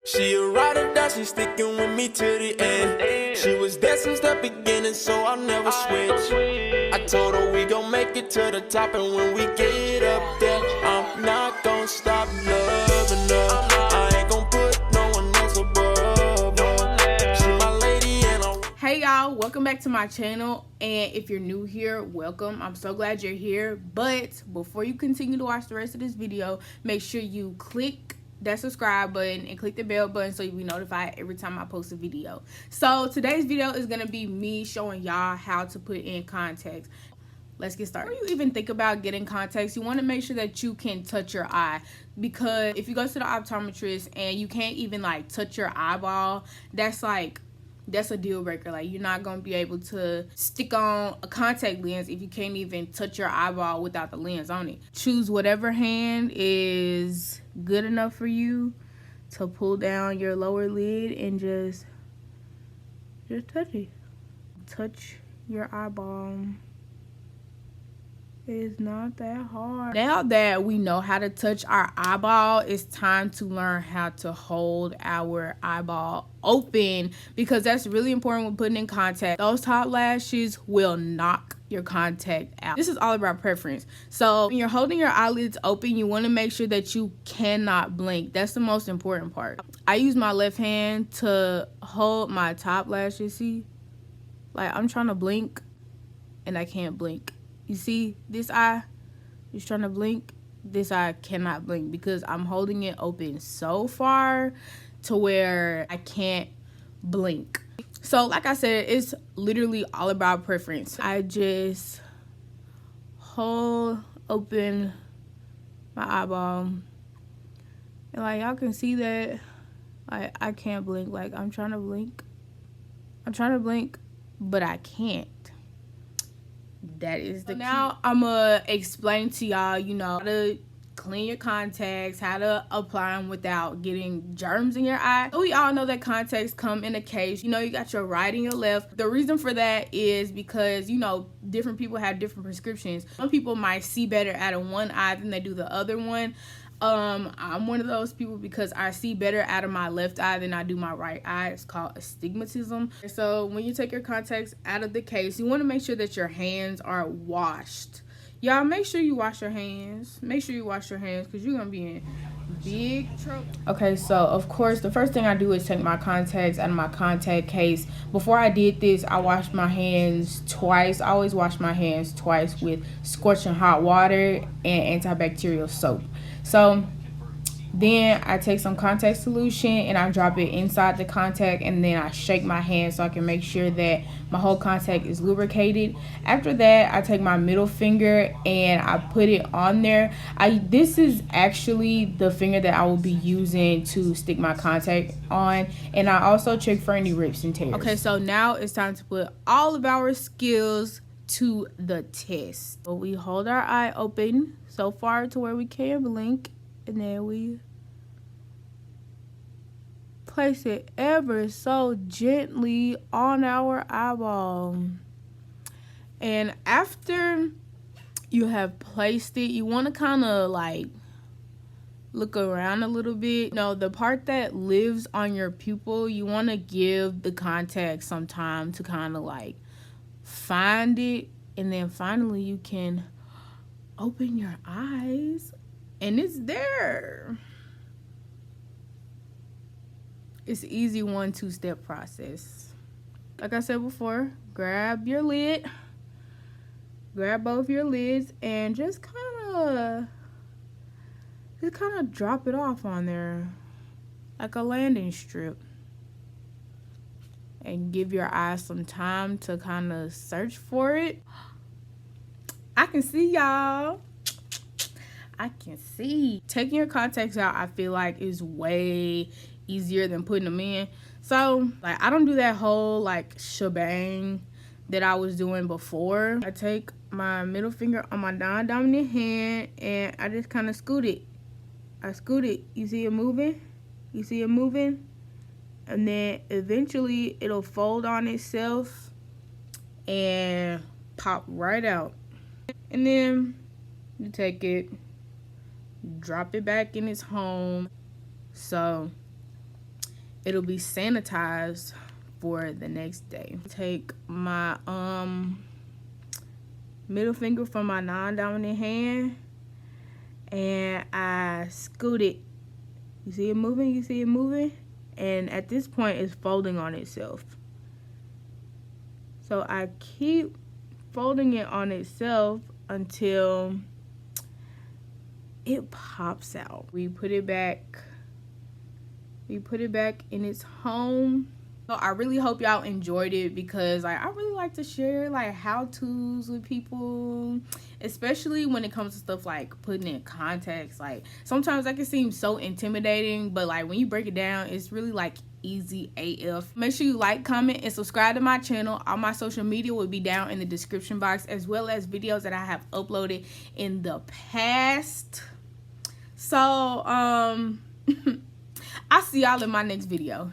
She a ride or die, she sticking with me to the end. She was there since the beginning, so I'll never switch. I told her we gon' make it to the top, and when we get up there, I'm not gon' stop loving her. I ain't gon' put no one else above her. She my lady and I'm... Hey y'all, welcome back to my channel, and if you're new here, welcome. I'm so glad you're here. But before you continue to watch the rest of this video, make sure you click that subscribe button and click the bell button so you'll be notified every time I post a video. So today's video is gonna be me showing y'all how to put in contacts. Let's get started. Before you even think about getting contacts, you want to make sure that you can touch your eye, because if you go to the optometrist and you can't even like touch your eyeball, that's a deal breaker. Like, you're not gonna be able to stick on a contact lens if you can't even touch your eyeball without the lens on it. Choose whatever hand is good enough for you to pull down your lower lid and just touch it. Touch your eyeball. It's not that hard. Now that we know how to touch our eyeball, it's time to learn how to hold our eyeball open, because that's really important when putting in contact. Those top lashes will knock your contact out. This is all about preference. So when you're holding your eyelids open, you want to make sure that you cannot blink. That's the most important part. I use my left hand to hold my top lashes. See, like, I'm trying to blink and I can't blink. You see, this eye is trying to blink. This eye cannot blink because I'm holding it open so far to where I can't blink. So like I said, it's literally all about preference. I just hold open my eyeball. And like, y'all can see that, like, I can't blink. Like, I'm trying to blink. I'm trying to blink, but I can't. That is the key. Now I'm gonna explain to y'all, how to clean your contacts, how to apply them without getting germs in your eye. So we all know that contacts come in a case. You got your right and your left. The reason for that is because, different people have different prescriptions. Some people might see better out of one eye than they do the other one. I'm one of those people because I see better out of my left eye than I do my right eye. It's called astigmatism. So when you take your contacts out of the case, you want to make sure that your hands are washed. Y'all, make sure you wash your hands. Make sure you wash your hands, because you're going to be in big trouble. Okay, so of course, the first thing I do is take my contacts out of my contact case. Before I did this, I washed my hands twice. I always wash my hands twice with scorching hot water and antibacterial soap. So then I take some contact solution and I drop it inside the contact, and then I shake my hand so I can make sure that my whole contact is lubricated. After that, I take my middle finger and I put it on there. This is actually the finger that I will be using to stick my contact on, and I also check for any rips and tears. Okay, so now it's time to put all of our skills to the test. So we hold our eye open so far to where we can blink, and then we place it ever so gently on our eyeball. And after you have placed it, you want to kind of like look around a little bit. The part that lives on your pupil, you want to give the contact some time to kind of like find it, and then finally you can open your eyes and it's there. It's an easy 1-2 step process. Like I said before, grab your lid, grab both your lids, and just kind of drop it off on there like a landing strip, and give your eyes some time to kind of search for it. I can see y'all. I can see. Taking your contacts out, I feel like, is way easier than putting them in. So, like, I don't do that whole, like, shebang that I was doing before. I take my middle finger on my non-dominant hand and I just kind of scoot it. I scoot it. You see it moving? You see it moving? And then eventually it'll fold on itself and pop right out. And then you take it, drop it back in its home. So it'll be sanitized for the next day. Take my middle finger from my non-dominant hand and I scoot it. You see it moving? You see it moving? And at this point it's folding on itself. So I keep folding it on itself until it pops out. We put it back in its home. So I really hope y'all enjoyed it, because like I really like to share like how-tos with people, especially when it comes to stuff like putting in contacts. Like sometimes that can seem so intimidating, but like when you break it down, it's really like easy AF. Make sure you like, comment, and subscribe to my channel. All my social media will be down in the description box, as well as videos that I have uploaded in the past. So I'll see y'all in my next video.